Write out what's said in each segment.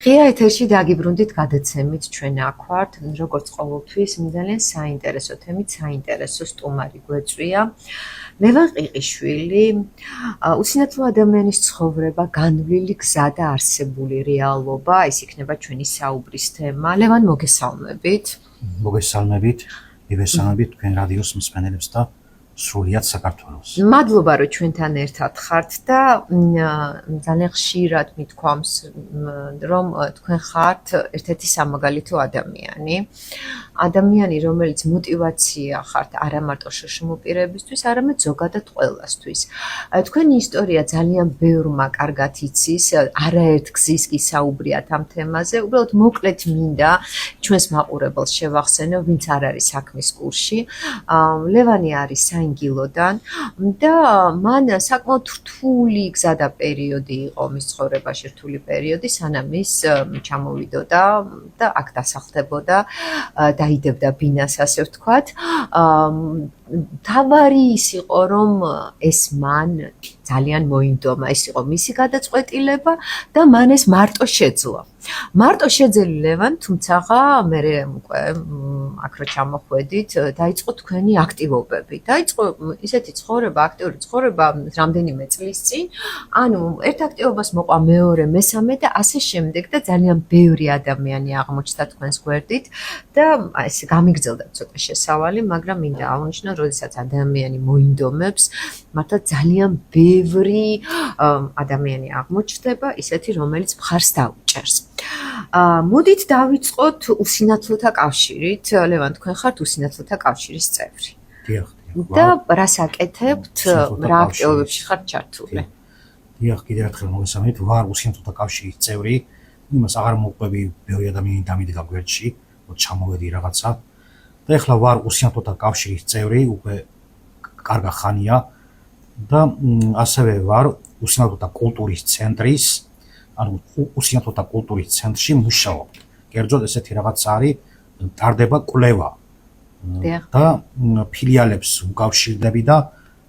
ღია ეთერში დაგიბრუნდით გადაცემით ჩვენ აქ ვართ, როგორც ყოველთვის, ძალიან საინტერესო თემით, საინტერესო სტუმარი გვეწვია. ლევან ყიყიშვილი, უსინათლო ადამიანის ცხოვრება, განვლილი გზა და არსებული რეალობა, ეს იქნება ჩვენი საუბრის თემა. ლევან, მოგესალმებით. მოგესალმებით, მივესალმებით თქვენ რადიოს მსმენელებს და სრულიად საქართველოს. მადლობა, რომ ჩვენთან ერთად ხართ და ძალიან ხშირად მithქვამს, რომ თქვენ ხართ ერთ-ერთი სამაგალითო ადამიანი. ადამიანი, რომელიც მოტივაცია ხართ არა მარტო შრშმ პირებისთვის, არამედ ზოგადად ყველასთვის. თქვენი ისტორია ძალიან ბევრმა კარგად იცის, არაერთ გზის კი საუბრიათ ამ თემაზე. უბრალოდ მოკლედ მინდა ჩვენს მაყურებელს შევახსენო, ვინც არ არის საქმის კურსში. ლევანი არის საინგილოდან და მან საკმაოდ რთული გზა და პერიოდი იყო მის ცხოვრებაში, რთული პერიოდი, სანამ ის ჩამოვიდოდა და აქ დასახლდებოდა, დაიდებდა ბინას, ასე ვთქვათ. თავარი ის იყო, რომ ეს მან ძალიან მოინდომა, ეს იყო მისი გადაწყვეტილება და მან ეს მარტო შეძლო. მარტო შეძლი ლევან, თუმცა მე უკვე აქ რო ჩამოხვედით, დაიწყო თქვენი აქტივობები. დაიწყო ისეთი ცხოვრება, აქტიური ცხოვრება რამდენიმე წლის წინ. ანუ ერთ აქტივობას მოყვა მეორე, მესამე და ასე შემდეგ და ძალიან ბევრი ადამიანი აღმოჩნდა თქვენს გვერდით და ეს გამიგრძელდა ცოტა შესავალი, მაგრამ მინდა აღნიშნო, როდესაც ადამიანი მოინდომებს, მართლა ძალიან ბევრი ადამიანი აღმოჩნდება, ისეთი, რომელიც მხარს დაუჭერს. მოდით დავიწყოთ უსინათლოთა კავშირით. ლევან, თქვენ ხართ უსინათლოთა კავშირის წევრი. დიახ. და რას აკეთებთ, რა აქტივობებში ხართ ჩართული? დიახ, კიდევ ერთხელ მოგესალმებით, ვარ უსინათლოთა კავშირის წევრი. იმას აღარ მოყვები, ბევრი ადამიანი დამიდგა გვერდში, რომ ჩამოვედი რაღაცა. და ეხლა ვარ უსინათლოთა კავშირის წევრი, უკვე კარგა ხანია და ასევე ვარ უსინათლოთა კულტურის ცენტრის, ანუ უსინათლოთა კულტურის ცენტრში მუშაობ. კერძოდ ესეთი რაღაც არის, ტარდება კვლევა. და ფილიალებს უკავშირდები და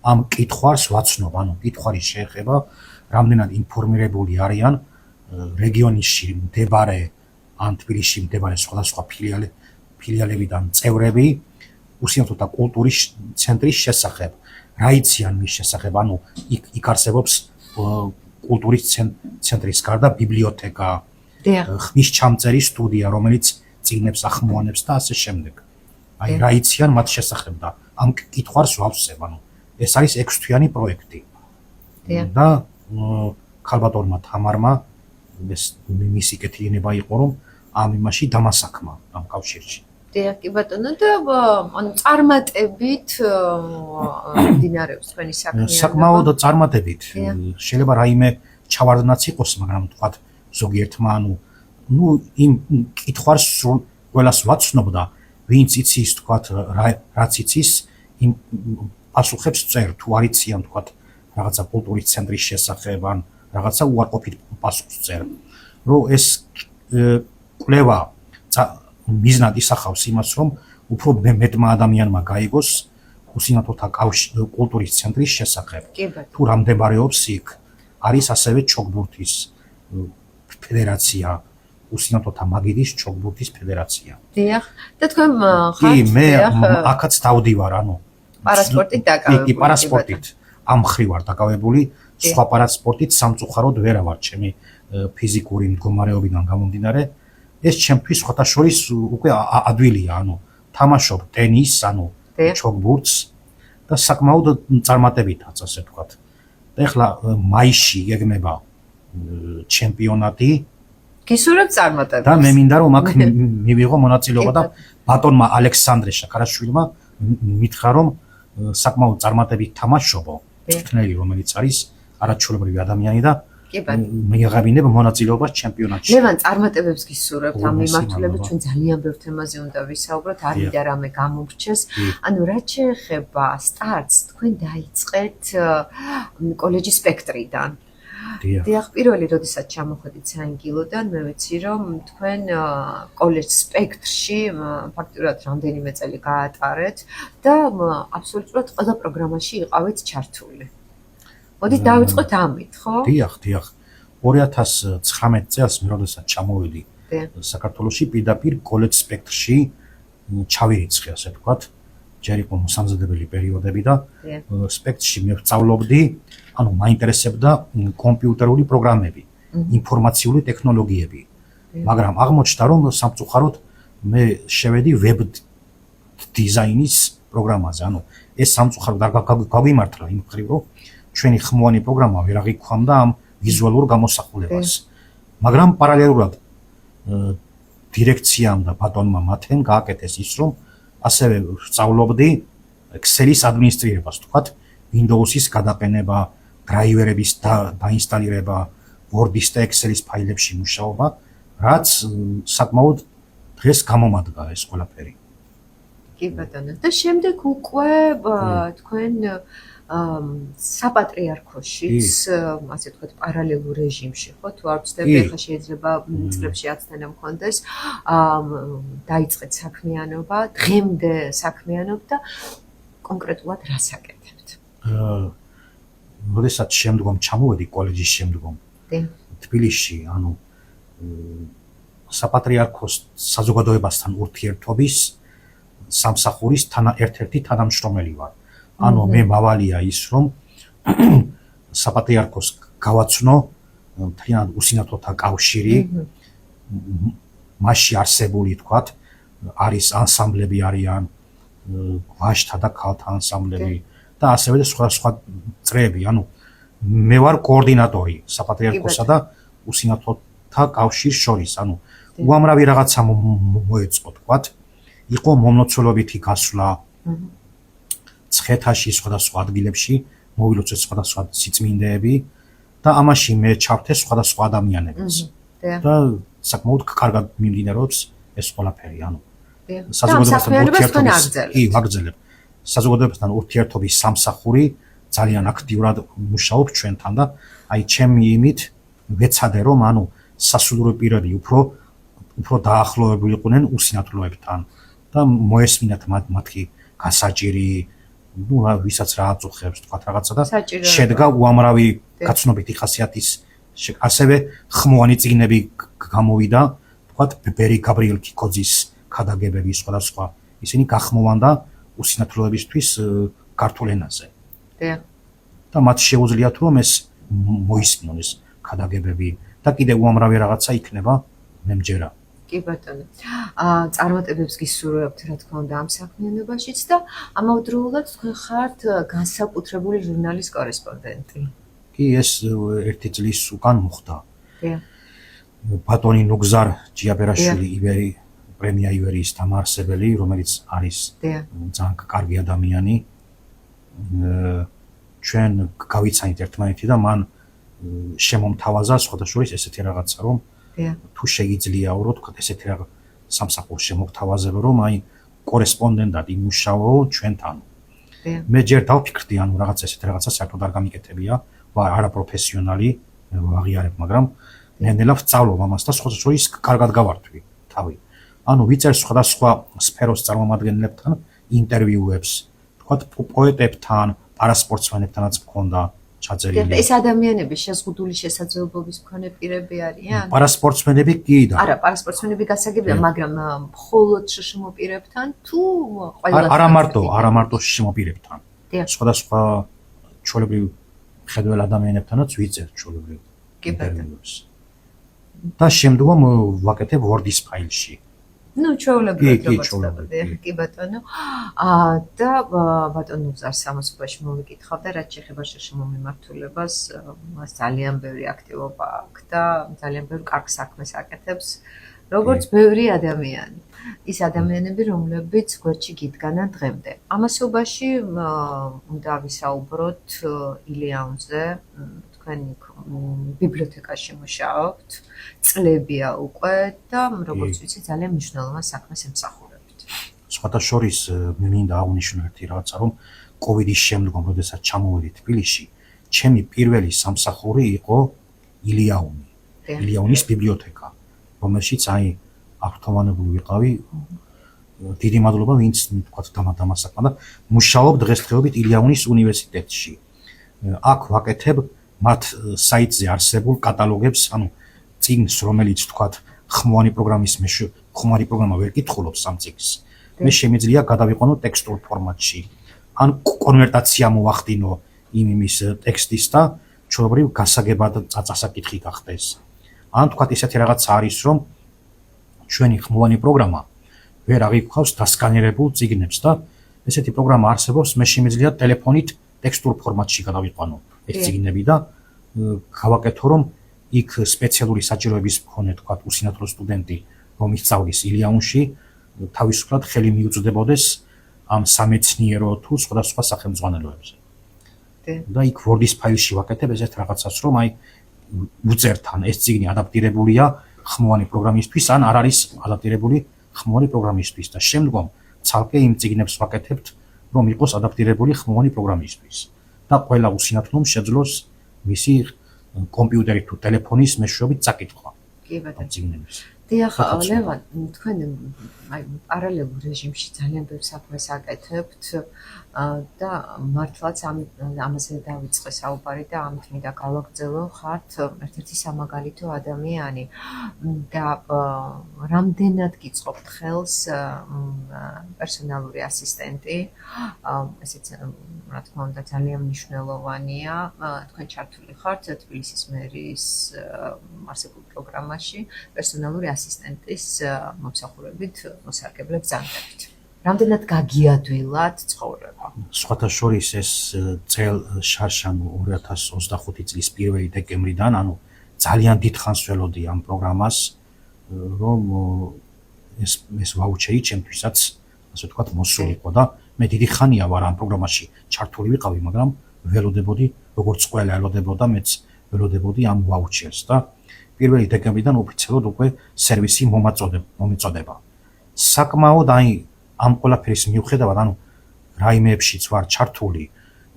ამ კითხვას ვაცნობ, ანუ კითხვარი შეეხება რამდენად ინფორმირებული არიან რეგიონში მდებარე ან თბილისში მდებარე სხვადასხვა ფილიალებიდან წევრები უსინათლოთა კულტურის ცენტრის შესახებ. რა იციან მის შესახებ, ანუ იქ არსებობს კულტურის ცენტრის გარდა ბიბლიოთეკა, ხმის ჩამწერი სტუდია, რომელიც წიგნებს ახმოვანებს და ასე შემდეგ. აი რა იციან მათ შესახებ და ამ კითხვას ვავსებ, ანუ ეს არის 6 თვიანი პროექტი. და ქალბატონმა თამარმა ეს მისი კეთილება იყო, რომ ამ იმაში დამასაქმა ამ კავშირში. დიახ, კი ბატონო, და ანუ წარმატებით მდინარეობს თქვენი საქმიანობა. საკმაოდ წარმატებით. შეიძლება რაიმე ჩავარდნაც იყოს, მაგრამ თქვათ ზოგიერთმა, ანუ იმ კითხვას ყველას ვაცნობ და ვინც იცის, თქვათ, რაც იცის, იმ პასუხებს წერ, თუ არ იციან, თქვათ, რაღაცა კულტურის ცენტრის შესახებ, ან რაღაცა უარყოფით პასუხს წერ. რომ ეს კვლევა მიზნად ისახავს იმას, რომ უფრო მეტმა ადამიანმა გაიგოს უსინათლოთა კულტურის ცენტრის შესახებ. თუ რა მდებარეობს იქ, არის ასევე ჩოგბურთის ფედერაცია, უსინათლოთა მაგიდის ჩოგბურთის ფედერაცია. დიახ, და თქვენ ხართ? კი, მე აქაც დავდივარ, ანუ პარასპორტით დაკავებული. კი, პარასპორტით ამ ხრი ვარ დაკავებული, სხვა პარასპორტით სამწუხაროდ ვერ ვარ, ჩემი ფიზიკური მდგომარეობიდან გამომდინარე. ეს ჩემთვის ხოთაშორის უკვე ადვილია, ანუ თამაშობ ტენისს, ანუ ჩოგბურთს და საკმაოდ წარმატებითაც, ასე ვთქვათ. და ეხლა მაისში გეგმება ჩემპიონატი. გისურვებთ წარმატებას. და მე მინდა რომ აქ მივიღო მონაწილეობა და ბატონმა ალექსანდრე შაქარაშვილმა მითხრა, რომ საკმაოდ წარმატებით თამაშობო, მწვრთნელი, რომელიც არის არაჩვეულებრივი ადამიანი და მიიღებინებ მონაწილეობას ჩემპიონატში. ლევან, წარმატებებს გისურვებთ ამ მიმართულებით, ჩვენ ძალიან ბევრ თემაზე უნდა ვისაუბროთ, არ მინდა რამე გამომრჩეს. ანუ რაც შეეხება სტარტს, თქვენ დაიწყეთ კოლეჯის სპექტრიდან. დიახ, პირველი როდესაც ჩამოხვედით საინგილოდან, მე ვიცი, რომ თქვენ კოლეჯ სპექტრში ფაქტურად რამდენიმე წელი გაატარეთ და აბსოლუტურად ყველა პროგრამაში იყავით ჩართული. მოდით დავიწყოთ ამით, ხო? დიახ. 2019 წელს მე როდესაც ჩამოვედი საქართველოში პირდაპირ კოლეჯ სპექტრში ჩავირიცხე, ასე ვთქვათ. ჯერ იყო მოსამზადებელი პერიოდები და სპექტრში მე ვსწავლობდი, ანუ მაინტერესებდა კომპიუტერული პროგრამები, ინფორმაციული ტექნოლოგიები. მაგრამ აღმოჩნდა, რომ სამწუხაროდ მე შევედი ვებ დიზაინის პროგრამაზე. ანუ ეს სამწუხაროდ არ გაგვიმართლა იმ მხრივ, რომ ჩვენი ხმოვანი პროგრამა ვერ აღიქვამდა ამ ვიზუალურ გამოსახულებას. მაგრამ პარალელურად დირექციამ და ბატონმა მათემ გააკეთეს ის, რომ ასევე ვსწავლობდი Excel-ის ადმინისტრირებას, თქვათ, Windows-ის გადაყენება, დრაივერების დაინსტალირება, Word-ის და Excel-ის ფაილებში მუშაობა, რაც საკმაოდ დღეს გამომადგა ეს ყველაფერი. კი ბატონო. და შემდეგ უკვე თქვენ საპატრიარქოშიც, ასე ვთქვათ, პარალელურ რეჟიმში, ხო, თუ არ ვცდები, ახლა შეიძლება წლებში აცდენა მქონდეს, დაიწყეთ საქმიანობა, დღემდე საქმიანობთ და კონკრეტულად რას აკეთებთ? როდესაც შემდგომ ჩამოვედი კოლეჯის შემდგომ თბილისში, ანუ საპატრიარქოს საზოგადოებასთან ურთიერთობის სამსახურის ერთ-ერთი თანამშრომელი ვარ. ანუ მე მავალია ის, რომ საპატრიარქოს გავაცნო მთლიანად უსინათლოთა კავშირი, მასში არსებული, თქვათ, არის ანსამბლები არიან, ვაჟთა და ქალთა ანსამბლები და ასევე სხვა წრეები. ანუ მე ვარ კოორდინატორი საპატრიარქოსა და უსინათლოთა კავშირის შორის. ანუ უამრავი რაღაცა მოეწყო, თქვათ, იყო მომლოცველობითი გასვლა ცხეთაში, სხვადასხვა ადგილებში, მოვილოცეთ სხვადასხვა სიწმინდეები და ამაში მე ჩავთე სხვადასხვა ადამიანებს. და საკმაოდ კარგად მიმდინარეობს ეს ყველაფერი, ანუ საზოგადოებასთან ურთიერთობის, კი, ვაგრძელებ. საზოგადოებასთან ურთიერთობის სამსახური ძალიან აქტიურად მუშაობს ჩვენთან და აი ჩემი იმით ვეცადე, რომ ანუ სასულიერო პირები უფრო დაახლოებულიყვნენ უსინათლოებთან და მოესმინათ მათი გასაჭირი, ну, ვისაც რა აწუხებს, თქვათ რაღაცა და შედგა უამრავი გაცნობითი ხასიათის, ასევე ხმოვანი წიგნები გამოვიდა, თქვათ, ბერი გაბრიელ კიკოძის ქადაგებები სხვადასხვა, ისინი გახმოვანდა უსინათლოებისთვის ქართულ ენაზე. და მათ შეუძლიათ, რომ ეს მოისმინონ ეს ქადაგებები და კიდევ უამრავი რაღაცა იქნება მემჯერა. კი ბატონო. წარმატებებს გისურვებთ, რა თქმა უნდა, ამ საქმიანობაშიც და ამავდროულად თქვენ ხართ განსაკუთრებული ჟურნალის კორესპონდენტი. კი, ეს ერთი წლის უკან მოხდა. ბატონი ნუგზარ ჯიაბერაშვილი, პრემია ივერიის დამაარსებელი, რომელიც არის ძალიან კარგი ადამიანი. ჩვენ გავიცანით ერთმანეთი და მან შემომთავაზა სხვადასხვა ესეთი რაღაცა, რომ თუ შეიძლებაო, რომ თქვა ესეთი რაღაც სამსახურში მოგთავაზებო, რომ აი კორესპონდენტად იმუშაო ჩვენთან. მე ჯერ დავფიქრდი, ანუ რაღაც ესეთი რაღაცა საერთოდ არ გამიკეთებია, ვარ არაპროფესიონალი, ვაღიარებ, მაგრამ ნელ-ნელა ვსწავლობ ამას და სხვადასხვა კარგად გავართვი თავი. ანუ ვიწერ სხვადასხვა სფეროს წარმომადგენლებთან ინტერვიუებს, თქვა პოეტებთან, პარასპორტსმენებთანაც მქონდა ჩაწერილი. ეს ადამიანები შეზღუდული შესაძლებლობის მქონე პირები არიან? პარასპორტსმენები კი და. არა, პარასპორტსმენები გასაგებია, მაგრამ მხოლოდ შშმ პირებთან თუ ყველა? არა მარტო შშმ პირებთან. სხვადასხვა ჩვეულებრივ მხედველ ადამიანებთანაც ვიწერ ჩვეულებრივ ინტერვიუებს. და შემდგომ ვაკეთებ Word-ის ფაილში. ну, ჩვეულებრივ როგორც ხდება, კი ბატონო. და ბატონო გზარ სამოსობაში მოვიკითხავ და რაც შეეხება შშმ მიმართულებას, მას ძალიან ბევრი აქტივობა აქვს და ძალიან ბევრი კარგ საქმეს აკეთებს, როგორც ბევრი ადამიანი. ის ადამიანები, რომლებიც გვერდში გიდგანან დღემდე. ამასობაში უნდა ვისაუბროთ ილიაუნზე, თქვენი ბიბლიოთეკაში მუშაობთ, წლებია უკვე და როგორც ვიცი, ძალიან მნიშვნელოვან საქმეს ემსახურებთ. სხვათა შორის მე მინდა აღნიშნო ერთი რაღაცა, რომ კოვიდის შემდგომ, როდესაც ჩამოვედი თბილისში, ჩემი პირველი სამსახური იყო ილიაუნი. ილიაუნის ბიბლიოთეკა, რომელშიც აი აღფრთოვანებული ვიყავი. დიდი მადლობა, ვინც თქვათ დამასაკმა და მუშაობ დღესდღეობით ილიაუნის უნივერსიტეტში. აქ ვაკეთებ მათ საიტზე არსებულ კატალოგებს, ანუ წიგნს, რომელიც თქვათ ხმოვანი პროგრამა ვერ კითხულობს ამ წიგნს, მე შემიძლია გადავიყვანო ტექსტურ ფორმატში, ან კონვერტაცია მოვახდინო იმის ტექსტის და ჩვეულებრივ გასაგებად წასაკითხი გახდეს. ან თქვათ ისეთი რაღაცა არის, რომ ჩვენი ხმოვანი პროგრამა ვერ აღიქვავს დასკანერებულ წიგნებს და ესეთი პროგრამა არსებობს, მე შემიძლია ტელეფონით ტექსტურ ფორმატში გადავიყვანო ეს წიგნები და გავაკეთო, რომ იქ სპეციალური საჭიროების მქონე თქვათ უსინათლო სტუდენტი, რომ ისწავლის ილიანში, თავისუფლად ხელი მიუწვდებოდეს ამ სამეცნიერო თუ სხვადასხვა სახელმძღვანელოებზე. და იქ Word-ის ფაილში ვაკეთებ ესეთ რაღაცას, რომ აი უწერთ ან ეს წიგნი ადაპტირებულია ხმოვანი პროგრამისთვის, ან არ არის ადაპტირებული ხმოვანი პროგრამისთვის და შემდგომ ცალკე იმ წიგნებს ვაკეთებთ, რომ იყოს ადაპტირებული ხმოვანი პროგრამისთვის და ყველა უსინათლომ შეძლოს მისი კომპიუტერი თუ ტელეფონის მეშვეობით წაკითხვა. კი ბატონო. წიგნების. დიახ, ლევან, თქვენ აი პარალელურ რეჟიმში ძალიან ბევრ საქმეს აკეთებთ და მართლაც ამაზე დავიწყე საუბარი და ამით მინდა გავაგრძელო, ხართ ერთ-ერთი სამაგალითო ადამიანი და რამდენად გიწყობთ ხელს პერსონალური ასისტენტი, ესეც რა თქმა უნდა ძალიან მნიშვნელოვანია, თქვენ ჩართული ხართ თბილისის მერის არსებულ პროგრამაში პერსონალური ასისტენტის მომსახურებით მოსარგებლებს ანდებთ. რამდენად გაგიადვილად ცხოვრება? სხვათა შორის ეს წელ შარშან 2025 წლის 1 დეკემბრიდან, ანუ ძალიან დიდხანს ველოდი ამ პროგრამას, რომ ეს ვაუჩერი ჩემთვისაც, ასე ვთქვათ, მოსულიყო და მე დიდი ხანია ვარ ამ პროგრამაში ჩართული ვიყავი, მაგრამ ველოდებოდი, როგორც ყველა ელოდებოდა, მეც ველოდებოდი ამ ვაუჩერს და 1 დეკემბრიდან ოფიციალურად უკვე სერვისი მომეწოდება. საკმაოდ აი ამ ყველაფრის მიუხედავად, ანუ რაიმეებშიც ვარ ჩართული,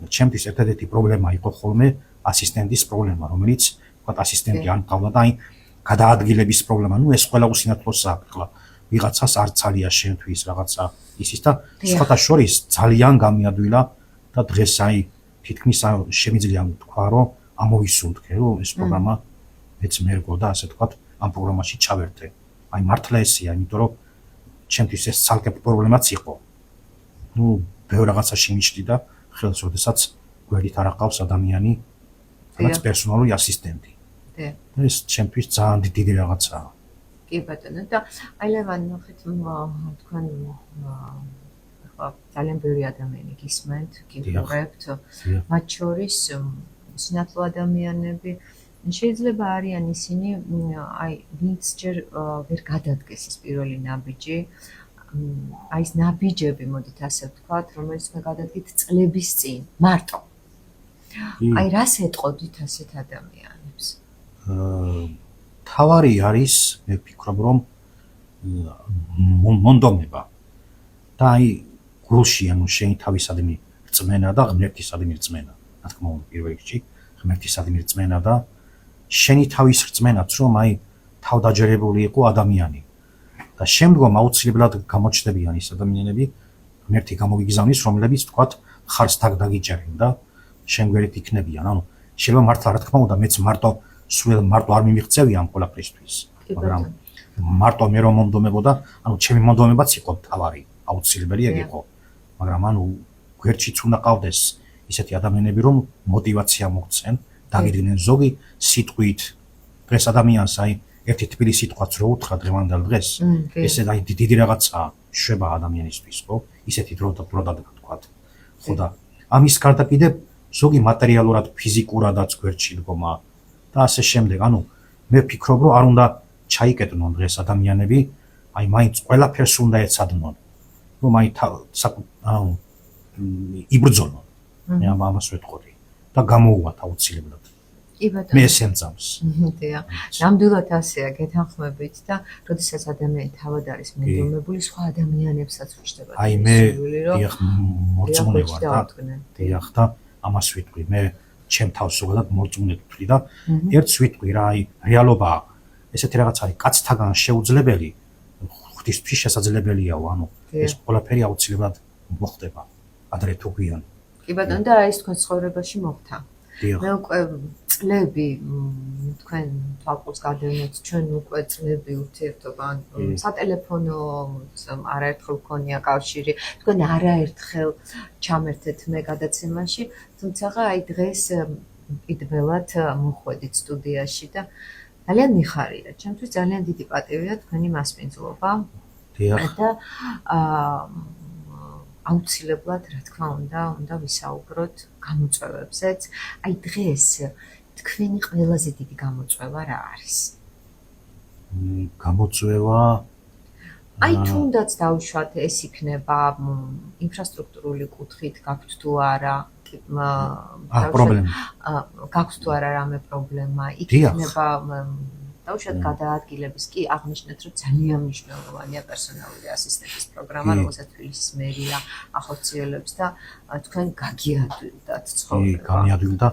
ჩემთვის ერთადერთი პრობლემა იყო ხოლმე ასისტენტის პრობლემა, რომელიც ვთქვათ ასისტენტი არ მყავდა და აი გადაადგილების პრობლემა, ეს ყველა უსინათლოა ახლა ვიღაცას არ ცალია შენთვის რაღაცა ისის და სხვათა შორის ძალიან გამიადვილა და დღეს აი თითქმის შემიძლია ვთქვა, რომ ამოვისუნთქე, რომ ეს პროგრამა მეც მერგო და ასე ვთქვათ ამ პროგრამაში ჩავერთე. აი მართლა ესეა, იმიტომ რომ ჩემთვის ეს ცალკე პრობლემაც იყო. ბევრ რაღაცაში მიჩდი და ხელს როდესაც გვერდით არ აყავს ადამიანი, რაც პერსონალური ასისტენტი. ეს ჩემთვის ძალიან დიდი რაღაცაა. კი ბატონო და აი ლევან, ნახეთ თქვენ ახლა ძალიან ბევრი ადამიანი გისმენთ, გიყურებთ, მათ შორის სინათლო ადამიანები შეიძლება არიან ისინი, აი ვინც ჯერ ვერ გადადგეს ეს პირველი ნაბიჯი, აი ეს ნაბიჯები, მოდით ასე ვთქვათ, რომელიც მე გადადგით წლების წინ, მარტო. აი რას ეტყოდით ასეთ ადამიანებს? თავარი არის, მე ვფიქრობ, რომ მონდომება და აი გულში, ანუ შენი თავისადმი რწმენა და ღმერთისადმი რწმენა, რა თქმა უნდა, პირველ რიგში ღმერთისადმი რწმენა და შენი თავის რწმენაც, რომ აი თავდაჯერებული იყო ადამიანი და შემდგომ აუცილებლად გამოჩნდებიან ის ადამიანები, ღმერთი გამოვიგზავნის, რომლებიც თქვათ ხარს თაგ დაგიჭერენ და შენ გვერდით იქნებიან. ანუ შეიძლება მართლა რა თქმა უნდა, მეც მარტო არ მიმიღწევია ამ ყველაფრისთვის, მაგრამ მარტო მე რომ მომდომებოდა, ანუ ჩემი მომდომებაც იყო თავარი, აუცილებელი ეგ იყო. მაგრამ ანუ გვერდშიც უნდა ყავდეს ისეთი ადამიანები, რომ мотиваცია მოგცენ, დაგიდნენ ზოგი სიტყვით. დღეს ადამიანს აი ერთი თბილი სიტყვაც რო უთხრა დღევანდელ დღეს, ესე აი დიდი რაღაცაა შვება ადამიანისთვის, ხო? ისეთი დრო თქვათ. ხო და ამის გარდა კიდევ ზოგი მატერიალურად, ფიზიკურადაც გვერდში დგომა და ასე შემდეგ. ანუ მე ვფიქრობ, რომ არ უნდა ჩაიკეტნონ დღეს ადამიანები, აი მაინც ყველაფერს უნდა ეცადნონ, რომ აი იბრძოლონ. მე ამას ვეთყოდი და გამოუვათ აუცილებლად. კი ბატონო. მე ეს ემწამს. დიახ. ნამდვილად ასეა, გეთანხმებით და როდესაც ადამიანი თავად არის მონდომებული, სხვა ადამიანებსაც უჩნდება. აი მე დიახ მორწმუნე ვარ და დიახ და ამას ვიტყვი. მე ჩემ თავს ზოგადად მორწმუნედ ვთვლი და ერთს ვიტყვი რა, აი რეალობაა. ესეთი რაღაც არის კაცთაგან შეუძლებელი, ღვთისთვის შესაძლებელიაო, ანუ ეს ყველაფერი აუცილებლად მოხდება ადრე თუ გვიან. კი ბატონო და აი ეს თქვენ ცხოვრებაში მოხდა. მე უკვე წლები თქვენ თვალყურს გადავნეთ ჩვენ უკვე წლები ურთიერთობა სატელეფონო არაერთხელ გქონია კავშირი თქვენ არაერთხელ ჩამერთეთ მე გადაცემაში თუმცა აი დღეს პირველად მოხვედით სტუდიაში და ძალიან მიხარია ჩემთვის ძალიან დიდი პატივია თქვენი მასპინძლობა და აუცილებლად რა თქმა უნდა ვისაუბროთ გამოწვევებზეც აი დღეს თქვენი ყველაზე დიდი გამოწვევა რა არის გამოწვევა აი თუნდაც დავუშვათ ეს იქნება ინფრასტრუქტურული კუთხით გაქვთ თუ არა პრობლემა გაქვთ თუ არა რამე პრობლემა იქნება დავუშვათ გადაადგილების კი აღნიშნეთ რომ ძალიან მნიშვნელოვანია პერსონალური ასისტენტის პროგრამა რომელსაც თბილისის მერია ახორციელებს და თქვენ გაგიადვილდათ ცხოვრება კი გამიადვილდა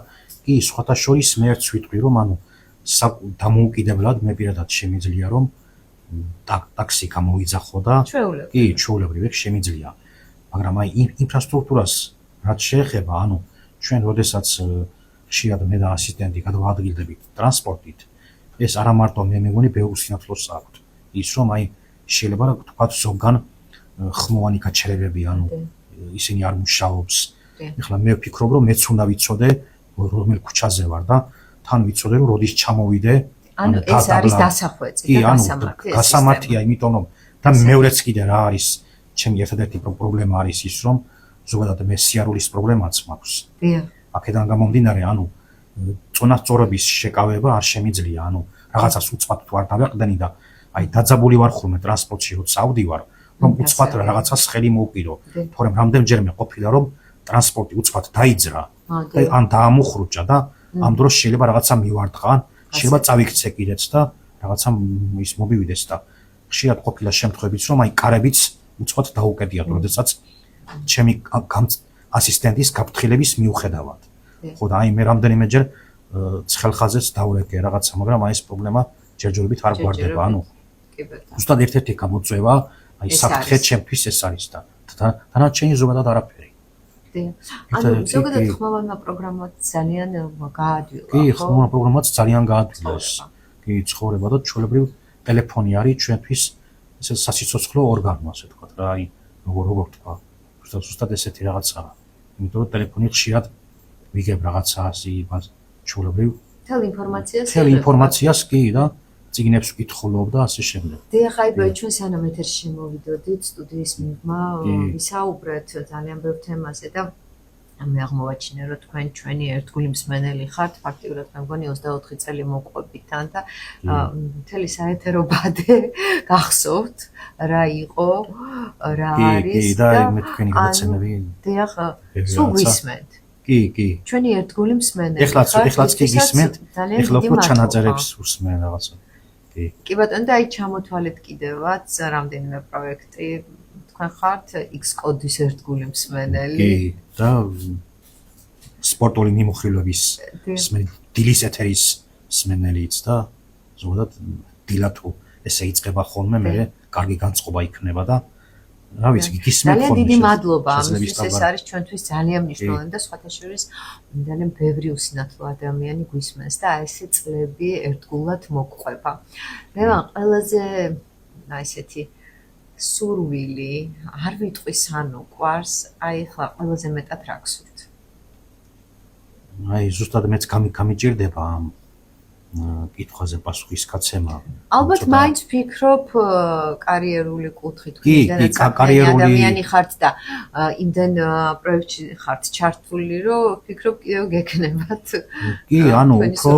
კი სხვათა შორის მეც ვიტყვი რომ ანუ დამოუკიდებლად მე პირადად შემიძლია რომ ტაქსი გამოვიძახო და კი ჩვეულებრივ ეგ შემიძლია მაგრამ აი ინფრასტრუქტურას რაც შეეხება ანუ ჩვენ როდესაც ხშირად მე და ასისტენტი გადავადგილდებით ტრანსპორტით ეს არა მარტო მე მეგონი ბევრ სინათლოს აქვს ის რომ აი შეიძლება რა თქვა ზოგან ხმოვანი გაჩერებები ანუ ისინი არ მუშაობს ეხლა მე ვფიქრობ რომ მეც უნდა ვიცოდე რომელ ქუჩაზე ვარ და თან ვიცოდე რომ როდის ჩამოვიდე ანუ ეს არის დასახვეწი და გასამართი გასამართია იმიტომ რომ და მეორეც კიდე რა არის ჩემი ერთადერთი პრობლემა არის ის რომ ზოგადად მე სიარულის პრობლემაც მაქვს აქედან გამომდინარე ანუ წონასწორობის შეკავება არ შემიძლია ანუ რაღაცას უცბად თუ არ დავეყდენი და აი დაძაბული ვარ ხოლმე ტრანსპორტში რომ წავდივარ რომ უცბად რაღაცას ხელი მოვკიდო თორემ რამდენჯერმე ყოფილა რომ ტრანსპორტი უცბად დაიძრა ან დაამუხრუჭა და ამ დროს შეიძლება რაღაცა მივარტყან შეიძლება წავიქცე კიდეც და რაღაცა ის მოვივიდეს და ხშირად ყოფილა შემთხვევებიც რომ აი კარებიც უცბად დაუკედიათ როდესაც ჩემი ასისტენტის გაფრთხილების მიუხედავად ხო და აი მე რამდენიმეჯერ ცხელხაზეც დავრეკე რაღაცა მაგრამ აი ეს პრობლემა ჯერჯერობით არ გვარდება ანუ ზუსტად ერთ-ერთი გამოწვევა აი საფრთხე ჩემთვის ეს არის და დანარჩენი ზოგადად არაფერი ანუ ზოგადად ხმოვანმა პროგრამაც ძალიან გაადვილა კი ხმოვანმა პროგრამაც ძალიან გაადვილა კი ცხოვრება და ჩვეულებრივ ტელეფონი არის ჩვენთვის ესე სასიცოცხლო ორგანო ასე ვთქვათ რა აი როგორ თქვა ზუსტად ესეთი რაღაცაა იმიტომ რომ ტელეფონი ხშირად ვიგებ რაღაცას იმას ჩვეულებრივ მთელ ინფორმაციას კი და წიგნებს ვკითხულობ და ასე შემდეგ. დიახ, აი ჩვენ სანამ ეთერში შემოვიდოდით სტუდიის მიღმა ვისაუბრეთ ძალიან ბევრ თემაზე და მე აღმოვაჩინე რომ თქვენ ჩვენი ერთგული მსმენელი ხართ ფაქტიურად მე მგონი 24 წელი მოყვებით თან და მთელი საეთერო ბადე გახსოვთ რა იყო რა არის და მე თქვენი გადაცემები დიახ სულ გვისმენთ კი ჩვენი ერთგული მსმენელი ეხლაც კი გისმენთ ეხლა უფრო ჩანაწერებს უსმენ რაღაცა კი ბატონო და აი ჩამოთვალეთ კიდევაც რამდენიმე პროექტი თქვენ ხართ X-კოდის ერთგული მსმენელი კი და სპორტული მიმოხილვების მსმენელი დილის ეთერის მსმენელიც და ზოგადად დილა თუ ესე იწყება ხოლმე მე კარგი განწყობა იქნება და რა ვიცი გისმენთ ხოლმე ძალიან დიდი მადლობა ამისთვის ეს არის ჩვენთვის ძალიან მნიშვნელოვანი და სხვათა შორის ძალიან ბევრი უსინათლო ადამიანი გვისმენს და ესე წლები ერთგულად მოგყვება მე ყველაზე აი ესეთი სურვილი არ ვიტყვი სანუ ყვარს აი ხლა ყველაზე მეტად რა გსურთ აი ზუსტად მეც გამიჭირდება ამ კითხვაზე პასუხის გაცემა ალბათ მაინც ვფიქრობ კარიერული კუთხით თქვენგანაც ადამიანი ხართ და იმდენ პროექტში ხართ ჩართული რომ ვფიქრობ კიდევ გეკნებათ კი ანუ უფრო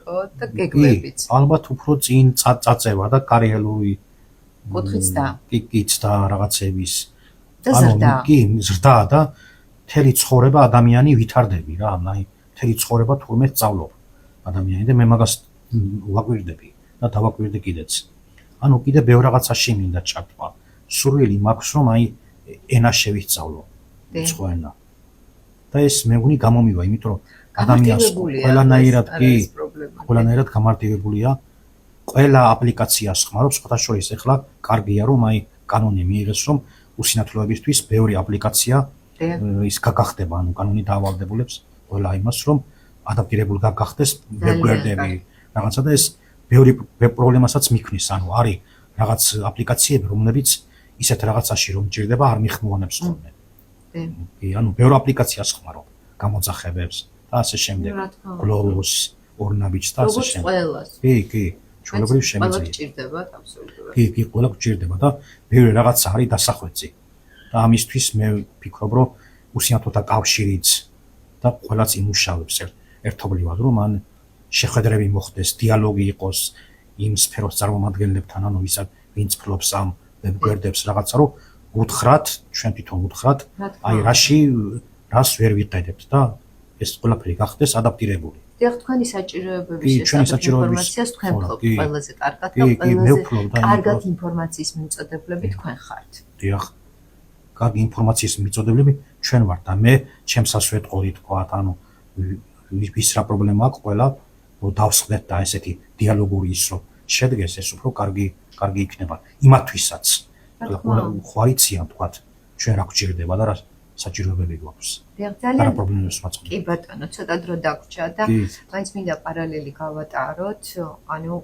ხო და გეგმებიც ალბათ უფრო წინ წაწევა და კარიერული კუთხიც და კიც და რაღაცების და ზრდა კი ზრდა და მთელი ცხოვრება ადამიანი ვითარდები რა აი მთელი ცხოვრება თურმე სწავლობ ადამიანი და მე მაგას ვაკვირდები და დავაკვირდე კიდეც. ანუ კიდე ბევრ რაღაცაში მინდა ჩართვა. სურვილი მაქვს რომ აი ენა შევისწავლო. სხვა ენა. და ეს მე მგონი გამომივა, იმიტომ რომ ადამიანს ყველანაირად გამარტივებულია. ყველა აპლიკაციას ხმარობს, სხვათა შორის ეხლა კარგია რომ აი კანონი მიიღეს რომ უსინათლოებისთვის ბევრი აპლიკაცია ის გაგახდება, ანუ კანონი დაავალდებულებს ყველა იმას რომ ადაპტირებული გახდეს ძალიან ვებგვერდები რაღაცა და ეს ბევრი პრობლემასაც მიქმნის, ანუ არის რაღაც აპლიკაციები, რომლებიც ისეთ რაღაცაში რომ ჭირდება არ მიხმოვანებს ხოლმე. კი, ანუ ბევრი აპლიკაციას ხმარო, გამოძახებებს და ასე შემდეგ. რა თქმა უნდა. Globus, Ornabits და ასე როგორც შემდეგ. ყველას. კი, ჩვეულებრივ ყველა შემიძლია. გჭირდებათ აბსოლუტურად. კი, ყველა გჭირდება და ბევრი რაღაცა არის დასახვეწი. და ამისთვის მე ვფიქრობ, რომ უსიამთოთა კავშირიც და ყველაც იმუშავებს ერთობლივად, რომ მან შეხვედრები მოხდეს, დიალოგი იყოს იმ სფეროს წარმომადგენლებთან, ანუ ვინც ფლობს ამ ვებგვერდებს რაღაცა, რომ უთხრათ, ჩვენ თვითონ უთხრათ, აი რას ვერ ვიყედებთ და ეს ყველაფერი გახდეს ადაპტირებული. დიახ, თქვენი საჭიროებების კი, ჩვენი შესახებ საჭიროებების ინფორმაციას თქვენ ხო, ფლობთ კი. ყველაზე კარგად კი, და კი, მე ვფლობ ყველაზე და კარგად იმიტომ- ინფორმაციის მიმწოდებლები თქვენ ხართ. დიახ. კარგი ინფორმაციის მიწოდებლები ჩვენ ვართ და მე ჩემსაც ვეთყოდი თქვათ, ანუ ვის რა პრობლემა აქვს ყველა, რომ დავსხდეთ და ესეთი დიალოგური ის რომ შედგეს, ეს უფრო კარგი იქნება იმათვისაც. ხო არიციან თქვათ, ჩვენ რა გვჭირდება და რა საჭიროებები გვაქვს. დიახ, და რა ძალიან პრობლემებს ვაწყობთ. კი ბატონო, ცოტა დრო დაგვრჩა და კი. მაინც მინდა პარალელი გავატაროთ, ანუ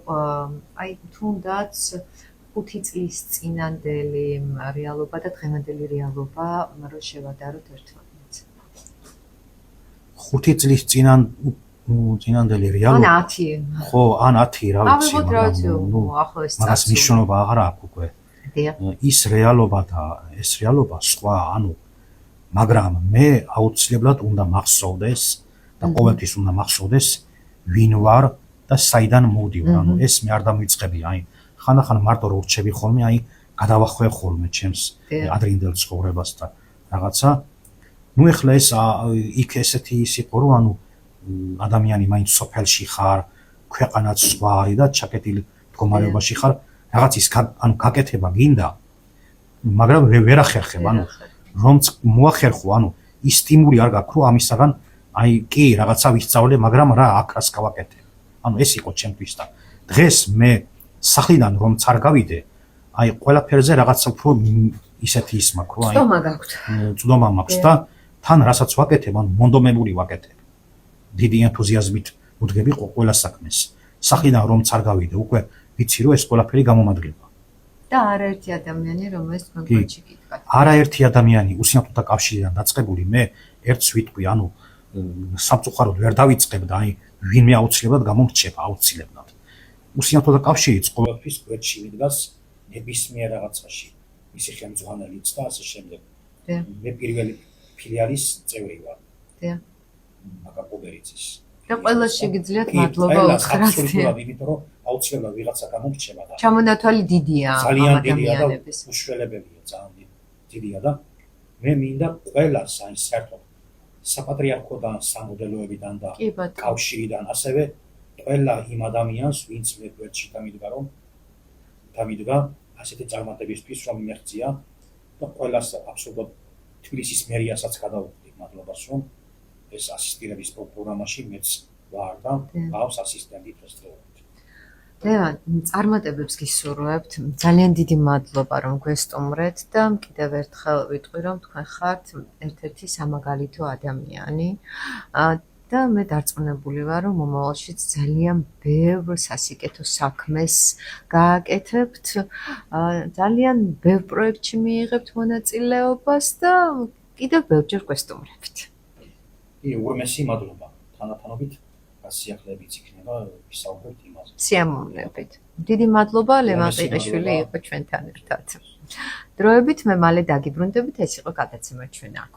აი თუნდაც 5 წლის წინანდელი რეალობა და დღევანდელი რეალობა რო შევადაროთ ერთმანეთს. 5 წლის წინანდელი ან რეალობა 10. ხო, ან 10 რა ვიცი, ავიღოთ რა ვიცი, ახლა ეს მაგას წარსული. მნიშვნელობა აღარ აქვს უკვე. დიახ. ის რეალობა და ეს რეალობა სხვა, ანუ მაგრამ მე აუცილებლად უნდა მახსოვდეს და ყოველთვის უნდა მახსოვდეს ვინ ვარ და საიდან მოვდივარ. ანუ ეს მე არ დამიწყები, აი ხანდახან მარტო რო რჩები ხოლმე, აი გადავახვე ხოლმე ჩემს ადრინდელ ცხოვრებას და რაღაცა. ნუ ეხლა ეს იქ ესეთი ის იყო, რომ ანუ ადამიანი მაინც სოფელში ხარ, ქვეყანაც სხვა არის და ჩაკეტილი მდგომარეობაში ხარ, რაღაც ის ანუ გაკეთება გინდა, მაგრამ ვერ ახერხებ, ანუ რომც მოახერხო, ანუ ის სტიმული არ გაქვს, რომ ამისაგან აი კი რაღაცა ვისწავლე, მაგრამ რა აქ რას გავაკეთე. ანუ ეს იყო ჩემთვის და დღეს მე სახლიდან რომც არ გავიდე, აი ყველაფერზე რაღაცა უფრო ისეთი ის მაქვს, რომ აი სტომა გაქვთ. წვდომა მაქვს და თან რასაც ვაკეთებ, ანუ მონდომებული ვაკეთებ. დიდი ენთუზიაზმით ვუდგები ყველა საქმეს. სახლიდან რომც არ გავიდე, უკვე ვიცი რომ ეს ყველაფერი გამომადგება. და არაერთი ადამიანი, რომელიც თქვენ გვერდში გიდგათ. არაერთი ადამიანი უსიამთოთა კავშირიდან დაწყებული, მე ერთს ვიტყვი, ანუ სამწუხაროდ ვერ დავიწყებ და აი ვინმე აუცილებლად გამომრჩება, აუცილებლად. უსიამთოთა კავშირიც ყოველთვის გვერდში მიდგას ნებისმიერ რაღაცაში, მისი ხელმძღვანელიც და ასე შემდეგ. მე პირველი ფილიალის წევრი ვარ. დიახ. მაკაკობერიძის. და ყველა შეგიძლიათ მადლობა უთხრათ. აბსოლუტურად, იმიტომ რომ აუცილებლად ვიღაცა გამომრჩება და ჩამონათვალი დიდია ამ ძალიან დიდია და ადამიანების. უშველებელია, ძალიან დიდია და მე მინდა ყველას აი საერთოდ საპატრიარქოდან, სამოდელოებიდან და კი ბატონო. კავშირიდან, ასევე ყველა იმ ადამიანს, ვინც მე გვერდში დამიდგა ასეთი წარმატებისთვის, რომ იმეღწია და ყველას აბსოლუტურად თბილისის მერიასაც გადავუხდით მადლობას, რომ ეს ასისტირების პროგრამაში მეც ვარ და გავს ასისტენტი დღესდღეობით. დევან, წარმატებებს გისურვებთ. ძალიან დიდი მადლობა, რომ გვესტუმრეთ და კიდევ ერთხელ ვიტყვი, რომ თქვენ ხართ ერთ-ერთი სამაგალითო ადამიანი. და მე დარწმუნებული ვარ, რომ მომავალშიც ძალიან ბევრ სასიკეთო საქმეს გააკეთებთ. ძალიან ბევრ პროექტში მიიღებთ მონაწილეობას და კიდევ ბევრჯერ გვესტუმრებთ. კი, უღრმესი მადლობა. თანათანობით გასიახლეებიც იქნება ვისაუბრებთ იმაზე. სიამოვნებით. დიდი მადლობა, ლევან ყიყიშვილი იყო ჩვენთან ერთად. დროებით მე მალე დაგიბრუნდებით, ეს იყო გადაცემა ჩვენ აქ.